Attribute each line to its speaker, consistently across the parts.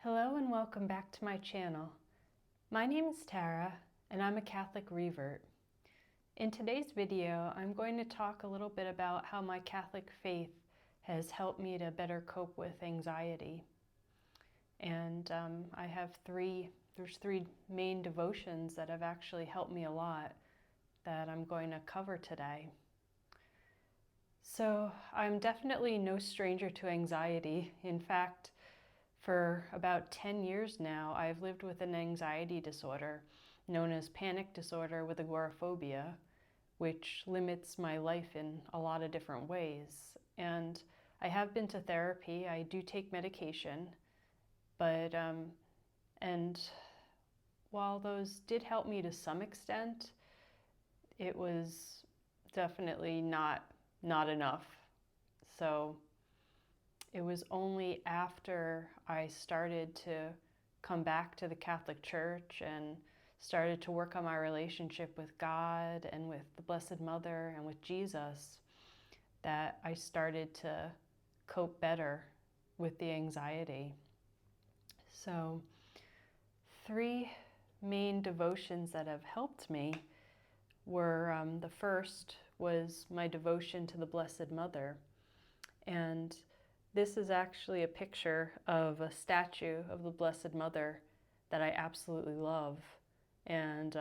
Speaker 1: Hello and welcome back to my channel. My name is Tara and I'm a Catholic revert. In today's video, I'm going to talk a little bit about how my Catholic faith has helped me to better cope with anxiety. And there's three main devotions that have actually helped me a lot that I'm going to cover today. So I'm definitely no stranger to anxiety. In fact, for about 10 years now, I've lived with an anxiety disorder known as panic disorder with agoraphobia, which limits my life in a lot of different ways. And I have been to therapy. I do take medication, but and while those did help me to some extent, it was definitely not enough. So it was only after I started to come back to the Catholic Church and started to work on my relationship with God and with the Blessed Mother and with Jesus that I started to cope better with the anxiety. So, three main devotions that have helped me were the first was my devotion to the Blessed Mother. And this is actually a picture of a statue of the Blessed Mother that I absolutely love. And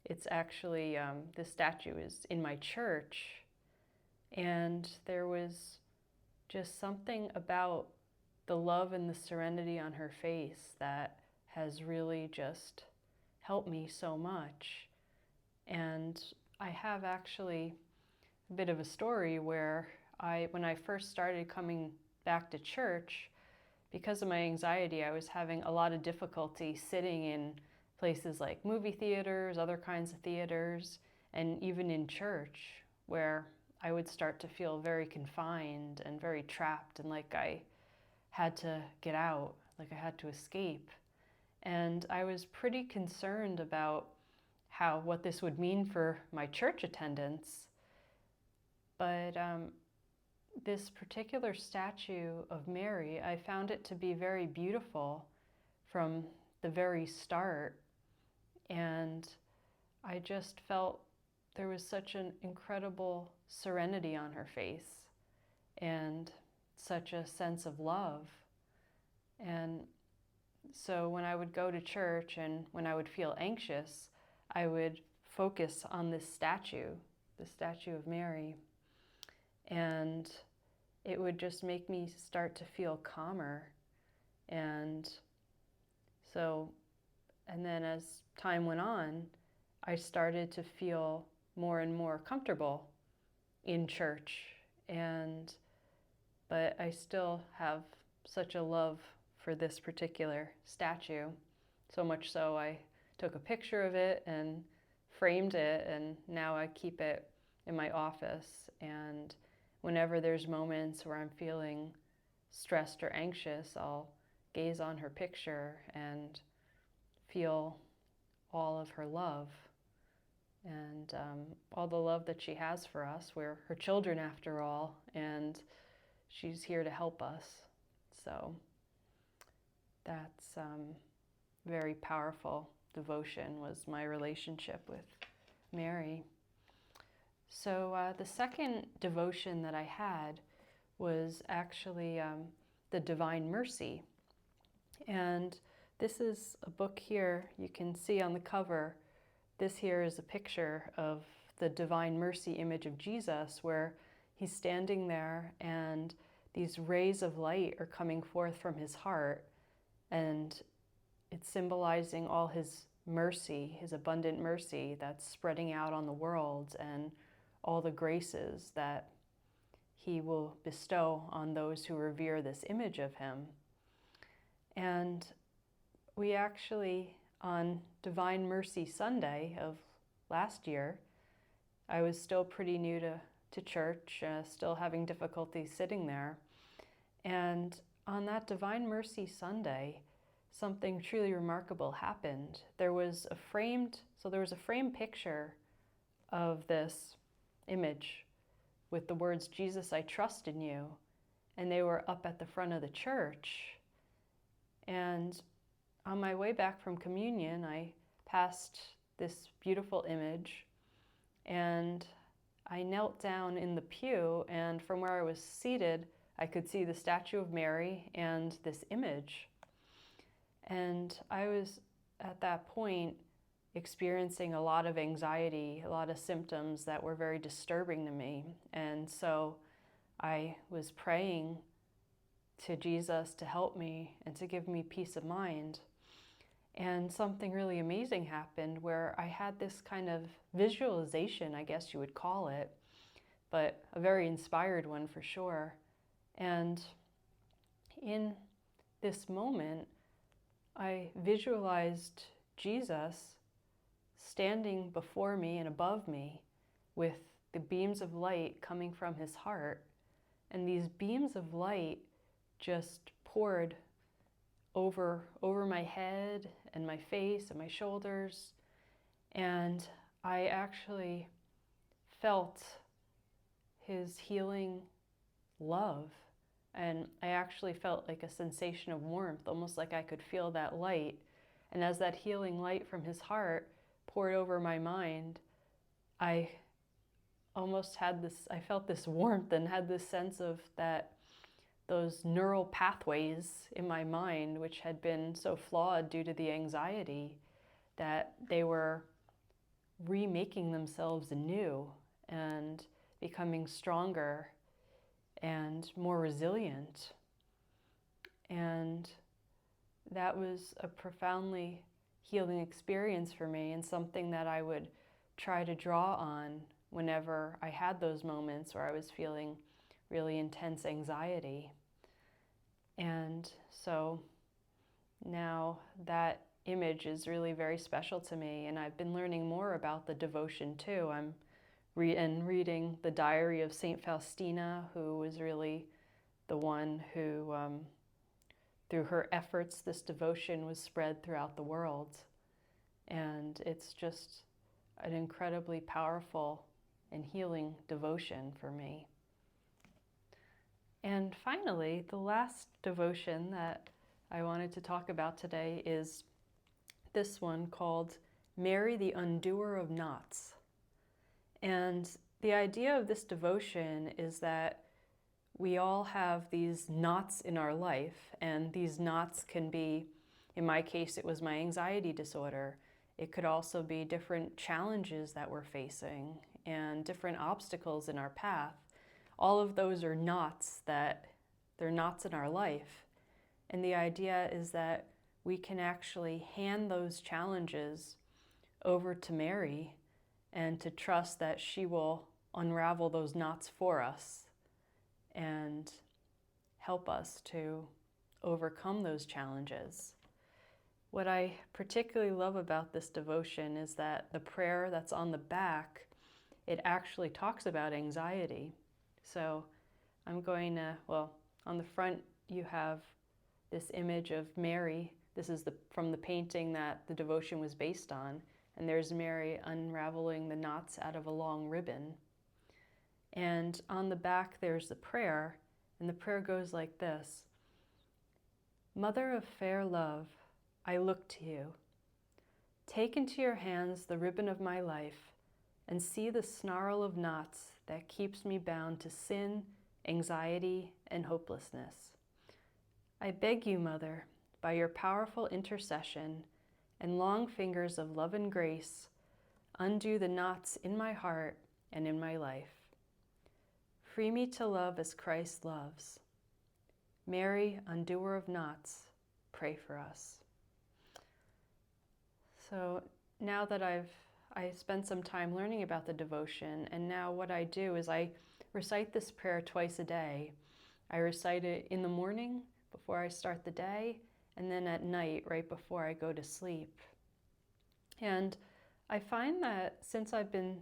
Speaker 1: it's actually, this statue is in my church. And there was just something about the love and the serenity on her face that has really just helped me so much. And I have actually a bit of a story where when I first started coming back to church, because of my anxiety, I was having a lot of difficulty sitting in places like movie theaters, other kinds of theaters, and even in church, where I would start to feel very confined and very trapped and like I had to get out, like I had to escape. And I was pretty concerned about what this would mean for my church attendance. But this particular statue of Mary, I found it to be very beautiful from the very start. And I just felt there was such an incredible serenity on her face and such a sense of love. And so when I would go to church and when I would feel anxious, I would focus on this statue, the statue of Mary. And it would just make me start to feel calmer. And then as time went on, I started to feel more and more comfortable in church. But I still have such a love for this particular statue, so much so I took a picture of it and framed it, and now I keep it in my office. And whenever there's moments where I'm feeling stressed or anxious, I'll gaze on her picture and feel all of her love and all the love that she has for us. We're her children after all, and she's here to help us. So that's very powerful devotion, was my relationship with Mary. So the second devotion that I had was actually the Divine Mercy. And this is a book here, you can see on the cover, this here is a picture of the Divine Mercy image of Jesus, where he's standing there and these rays of light are coming forth from his heart, and it's symbolizing all his mercy, his abundant mercy that's spreading out on the world, and all the graces that he will bestow on those who revere this image of him. And we actually, on Divine Mercy Sunday of last year, I was still pretty new to church, still having difficulty sitting there. And on that Divine Mercy Sunday, something truly remarkable happened. There was a framed picture of this image with the words, "Jesus, I trust in you." And they were up at the front of the church. And on my way back from communion, I passed this beautiful image, and I knelt down in the pew, and from where I was seated, I could see the statue of Mary and this image. And I was, at that point, experiencing a lot of anxiety, a lot of symptoms that were very disturbing to me. And so I was praying to Jesus to help me and to give me peace of mind. And something really amazing happened where I had this kind of visualization, I guess you would call it, but a very inspired one for sure. And in this moment, I visualized Jesus standing before me and above me with the beams of light coming from his heart. And these beams of light just poured over my head and my face and my shoulders. And I actually felt his healing love. And I actually felt like a sensation of warmth, almost like I could feel that light. And as that healing light from his heart poured over my mind, I almost had this, I felt this warmth and had this sense of that those neural pathways in my mind, which had been so flawed due to the anxiety, that they were remaking themselves anew and becoming stronger and more resilient. And that was a profoundly healing experience for me, and something that I would try to draw on whenever I had those moments where I was feeling really intense anxiety. And so now that image is really very special to me, and I've been learning more about the devotion too. I'm reading the diary of Saint Faustina, who was really the one who, through her efforts, this devotion was spread throughout the world. And it's just an incredibly powerful and healing devotion for me. And finally, the last devotion that I wanted to talk about today is this one called Mary the Undoer of Knots. And the idea of this devotion is that we all have these knots in our life, and these knots can be, in my case, it was my anxiety disorder. It could also be different challenges that we're facing and different obstacles in our path. All of those are knots they're knots in our life. And the idea is that we can actually hand those challenges over to Mary and to trust that she will unravel those knots for us and help us to overcome those challenges. What I particularly love about this devotion is that the prayer that's on the back, it actually talks about anxiety. So I'm going to, on the front you have this image of Mary. This is from the painting that the devotion was based on. And there's Mary unraveling the knots out of a long ribbon. And on the back there's the prayer, and the prayer goes like this: Mother of fair love, I look to you. Take into your hands the ribbon of my life, and see the snarl of knots that keeps me bound to sin, anxiety, and hopelessness. I beg you, Mother, by your powerful intercession and long fingers of love and grace, undo the knots in my heart and in my life. Free me to love as Christ loves. Mary, undoer of knots, pray for us. So now that I spent some time learning about the devotion, and now what I do is I recite this prayer twice a day. I recite it in the morning before I start the day, and then at night right before I go to sleep. And I find that since I've been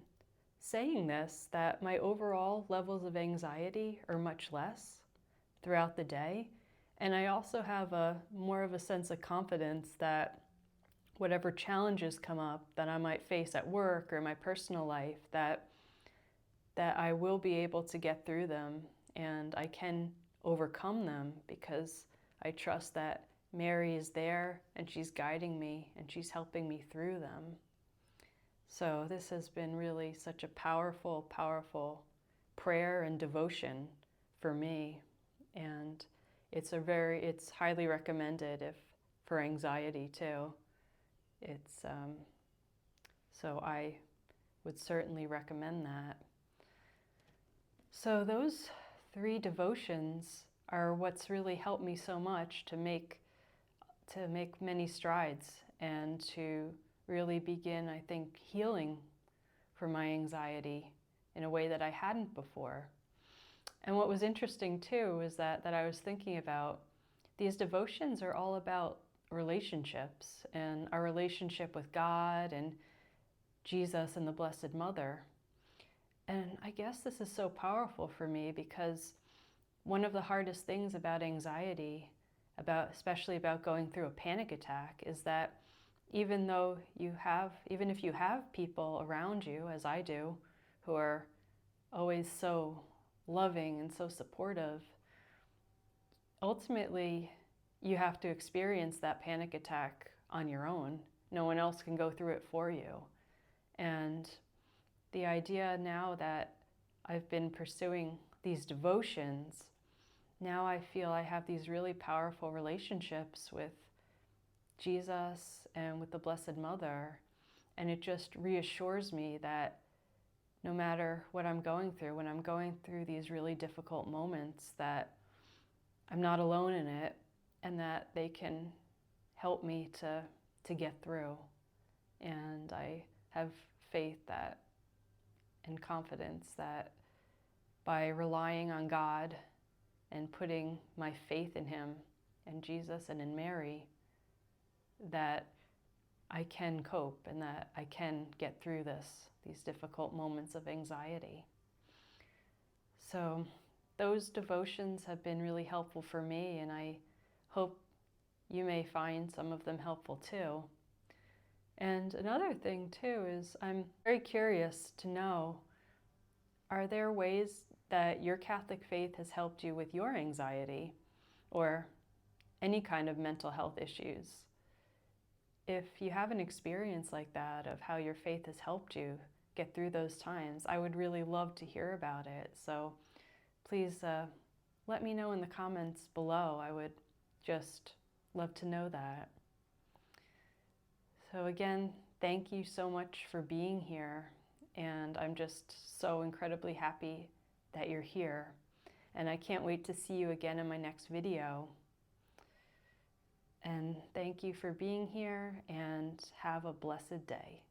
Speaker 1: saying this, that my overall levels of anxiety are much less throughout the day. And I also have more of a sense of confidence that whatever challenges come up that I might face at work or in my personal life, that I will be able to get through them, and I can overcome them because I trust that Mary is there and she's guiding me and she's helping me through them. So this has been really such a powerful, powerful prayer and devotion for me. And it's highly recommended if for anxiety too. So I would certainly recommend that. So those 3 devotions are what's really helped me so much to make many strides and to really begin, I think, healing for my anxiety in a way that I hadn't before. And what was interesting too is that I was thinking about these devotions are all about relationships and our relationship with God and Jesus and the Blessed Mother. And I guess this is so powerful for me because one of the hardest things about anxiety, especially about going through a panic attack, is that even if you have people around you, as I do, who are always so loving and so supportive, ultimately you have to experience that panic attack on your own. No one else can go through it for you. And the idea now that I've been pursuing these devotions, now I feel I have these really powerful relationships with Jesus and with the Blessed Mother. And it just reassures me that no matter what I'm going through, when I'm going through these really difficult moments, that I'm not alone in it and that they can help me to get through. And I have faith and confidence that by relying on God and putting my faith in Him and Jesus and in Mary, that I can cope and that I can get through these difficult moments of anxiety. So those devotions have been really helpful for me, and I hope you may find some of them helpful too. And another thing too is I'm very curious to know, are there ways that your Catholic faith has helped you with your anxiety or any kind of mental health issues? If you have an experience like that of how your faith has helped you get through those times, I would really love to hear about it. So please let me know in the comments below. I would just love to know that. So again, thank you so much for being here. And I'm just so incredibly happy that you're here. And I can't wait to see you again in my next video. And thank you for being here and have a blessed day.